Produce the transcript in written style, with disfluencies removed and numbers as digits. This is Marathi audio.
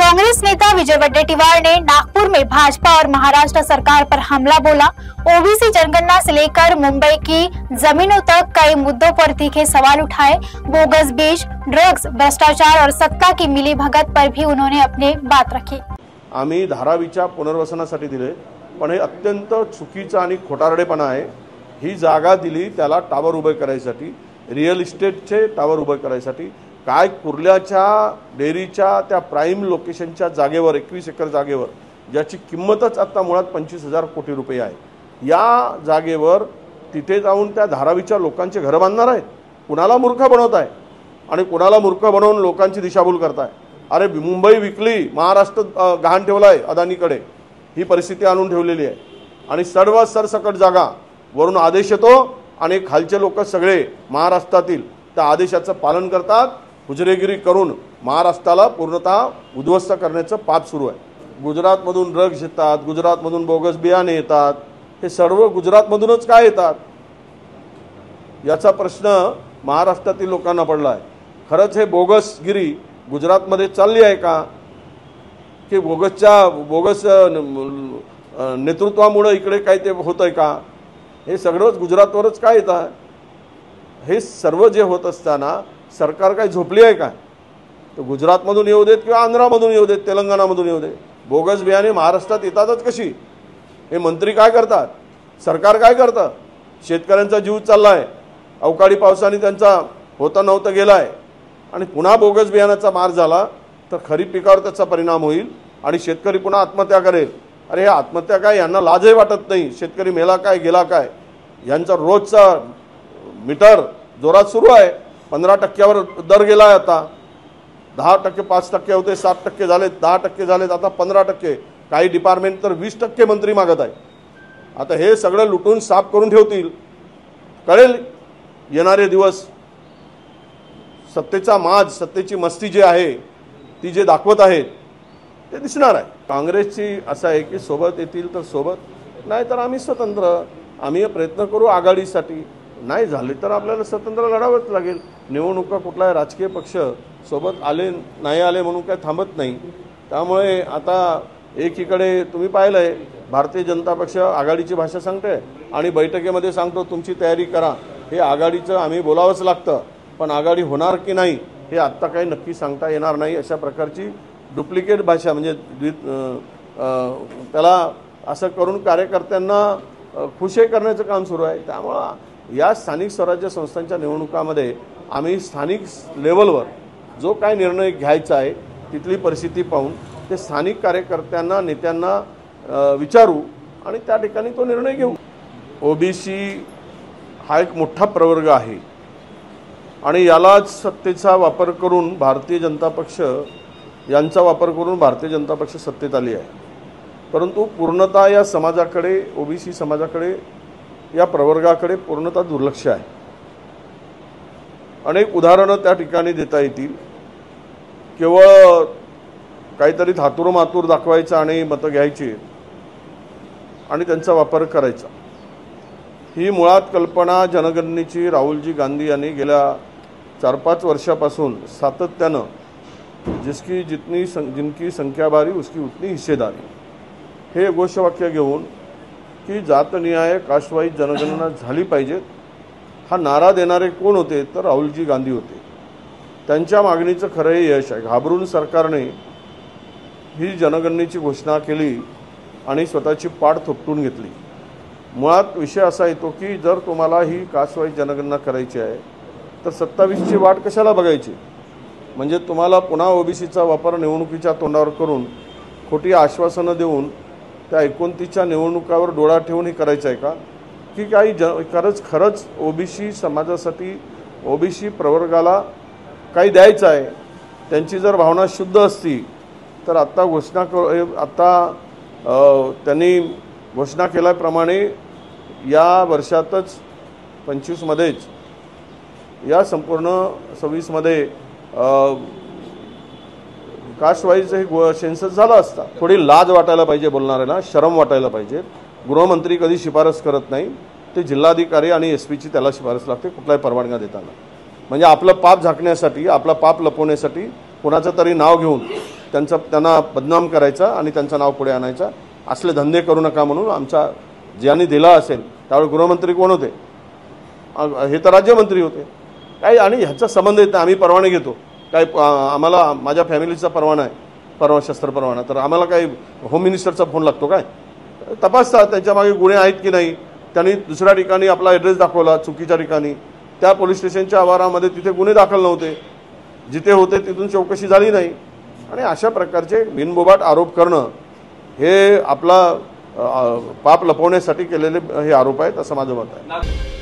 कांग्रेस नेता विजय वडेट्टीवार ने नागपुर में भाजपा और महाराष्ट्र सरकार पर हमला बोला। ओबीसी जनगणना से लेकर मुंबई की जमीनों तक कई मुद्दों पर तीखे सवाल उठाए। बोगस बीज, ड्रग्स, भ्रष्टाचार और सत्ता की मिलीभगत पर भी उन्होंने अपनी बात रखी। आम्ही धारावीच्या पुनर्वसनासाठी दिले, पण हे अत्यंत चुकीचा आणि खोटारडेपणा आहे। ही जागा दिली त्याला टावर उभे करायसाठी, रिअल इस्टेटचे टावर उभे करायसाठी। काय कुर्ल्याच्या डेअरीच्या त्या प्राइम लोकेशनच्या जागेवर 21 एकर जागेवर ज्याची किंमतच आता मुळात 25,000 कोटी रुपये आहे, या जागेवर तिथे जाऊन त्या धारावीच्या लोकांचे घर बांधणार आहेत। कुणाला मूर्ख बनवताय आणि कुणाला मूर्ख बनवून लोकांची दिशाभूल करताय। अरे मुंबई विकली, महाराष्ट्र गहाण ठेवलाय अदानीकडे, ही परिस्थिती आणून ठेवलेली आहे। आणि सर्व सरसकट जागा वरून आदेश येतो आणि खालचे लोक सगळे महाराष्ट्रातील त्या आदेशाचं पालन करतात। हुजरेगिरी करून महाराष्ट्राला पूर्णतः उद्ध्वस्त करण्याचं पाप सुरू आहे। गुजरातमधून ड्रग्ज येतात, गुजरातमधून बोगस बियाणे येतात, हे सर्व गुजरातमधूनच काय येतात याचा प्रश्न महाराष्ट्रातील लोकांना पडला आहे। खरंच हे बोगसगिरी गुजरातमध्ये चालली आहे का, की बोगस नेतृत्वामुळे इकडे काय ते होतंय का? हे सगळंच गुजरातवरच काय येतं? हे सर्व जे होत असताना सरकार काय झोपली आहे का? तर गुजरातमधून येऊ देत किंवा आंध्रामधून येऊ देत, तेलंगणामधून येऊ देत, बोगस बियाणे महाराष्ट्रात येतातच कशी? हे मंत्री काय करतात, सरकार काय करतं? शेतकऱ्यांचा जीव चाललाय, अवकाळी पावसाने त्यांचा होता नव्हता गेलाय आणि पुन्हा बोगस बियाण्याचा मार झाला तर खरीप पिकावर त्याचा परिणाम होईल आणि शेतकरी पुन्हा आत्महत्या करेल। अरे हे आत्महत्या काय, यांना लाजही वाटत नाही। शेतकरी मेला काय गेला काय, यांचा रोजचा मीटर जोरात सुरू आहे। 15% दर गेलाय, आता 10%, 5% होते, 7% झाले, 10% झालेत, आता 15%। काही डिपार्टमेंट तर 20% मंत्री मागत आहे। आता हे सगळं लुटून साफ करून ठेवतील, कळेल येणारे दिवस। सत्तेचा माज, सत्तेची मस्ती जी आहे ती जे दाखवत आहेत ते दिसणार आहे। काँग्रेसची असं आहे की सोबत येतील तर सोबत, नाही तर आम्ही स्वतंत्र, आम्ही प्रयत्न करू आघाडीसाठी, नाही झाले तर आपल्याला स्वतंत्र लढावंच लागेल। निवडणुका कुठलाही राजकीय पक्ष सोबत आले नाही आले म्हणून काय थांबत नाही। त्यामुळे आता एकीकडे तुम्ही पाहिलंय भारतीय जनता पक्ष आघाडीची भाषा सांगते आणि बैठकीमध्ये सांगतो तुमची तयारी करा। हे आघाडीचं आम्ही बोलावंच लागतं, पण आघाडी होणार की नाही हे आत्ता काही नक्की सांगता येणार नाही। अशा प्रकारची डुप्लिकेट भाषा म्हणजे त्याला असं करून कार्यकर्त्यांना खुश करण्याचं काम सुरू आहे। त्यामुळे या स्थानिक स्वराज्य संस्थांच्या निवडणुकामध्ये आम्ही स्थानिक लेवलवर जो काय निर्णय घ्यायचा आहे तिथली परिस्थिती पाहून ते स्थानिक कार्यकर्त्यांना, नेत्यांना विचारू आणि त्या ठिकाणी तो निर्णय घेऊ। ओबीसी हा एक मोठा प्रवर्ग आहे आणि यालाच सत्तेचा वापर करून भारतीय जनता पक्ष यांचा वापर करून भारतीय जनता पक्ष सत्तेत आली आहे। परंतु पूर्णतः या समाजाकडे, ओबीसी समाजाकडे, या प्रवर्गाकडे पूर्णतः दुर्लक्ष आहे। अनेक उदाहरणं त्या ठिकाणी देता येतील। केवळ काहीतरी धातूर मातूर दाखवायचं आणि मतं घ्यायची आणि त्यांचा वापर करायचा, ही मुळात कल्पना जनगणनेची राहुलजी गांधी यांनी गेल्या 4-5 वर्षापासून सातत्यानं जिनकी संख्या बारी उसकी उतनी हिस्सेदारी हे घोषवाक्य घेऊन की जातनिहाय कास्टवाईज जनगणना झाली पाहिजे हा नारा देणारे कोण होते तर राहुलजी गांधी होते। त्यांच्या मागणीचं खरं हे यश आहे। घाबरून सरकारने ही जनगणनेची घोषणा केली आणि स्वतःची पाठ थोपटून घेतली। मुळात विषय असा येतो की जर तुम्हाला ही कास्टवाईज जनगणना करायची आहे तर 27ची वाट कशाला बघायची? म्हणजे तुम्हाला पुन्हा ओबीसीचा वापर निवडणुकीच्या तोंडावर करून खोटी आश्वासनं देऊन त्या 29च्या निवडणुकावर डोळा ठेवून हे करायचं आहे का? की काही खरंच ओबीसी समाजासाठी, ओबीसी प्रवर्गाला काही द्यायचं आहे, त्यांची जर भावना शुद्ध असती तर आत्ता त्यांनी घोषणा केल्याप्रमाणे या वर्षातच 25 मध्येच या संपूर्ण 26 मध्ये कास्टवाईज हे सेन्सस झाला असता। थोडी लाज वाटायला पाहिजे बोलणाऱ्याला, शरम वाटायला पाहिजे। गृहमंत्री कधी शिफारस करत नाही, ते जिल्हाधिकारी आणि एसपीची त्याला शिफारस लागते कुठलाही परवानगी देताना। म्हणजे आपलं पाप झाकण्यासाठी, आपला पाप लपवण्यासाठी कोणाचं तरी नाव घेऊन त्यांना बदनाम करायचा आणि त्यांचं नाव पुढे आणायचा, असले धंदे करू नका म्हणून आमचा ज्यांनी दिला असेल त्यावेळी गृहमंत्री कोण होते? हे तर राज्यमंत्री होते. काही आणि ह्याचा संबंध येत नाही. आम्ही परवाने घेतो, काय आम्हाला माझ्या फॅमिलीचा परवाना आहे, शस्त्र परवाना, तर आम्हाला काही होम मिनिस्टरचा फोन लागतो काय? तपासतात त्यांच्या मागे गुन्हे आहेत की नाही. त्यांनी दुसऱ्या ठिकाणी आपला ॲड्रेस दाखवला चुकीच्या ठिकाणी, त्या पोलीस स्टेशनच्या आवारामध्ये तिथे गुन्हे दाखल नव्हते, जिथे होते तिथून चौकशी झाली नाही. आणि अशा प्रकारचे बिनबोबाट आरोप करणं हे आपला पाप लपवण्यासाठी केलेले हे आरोप आहेत असं माझं मत आहे.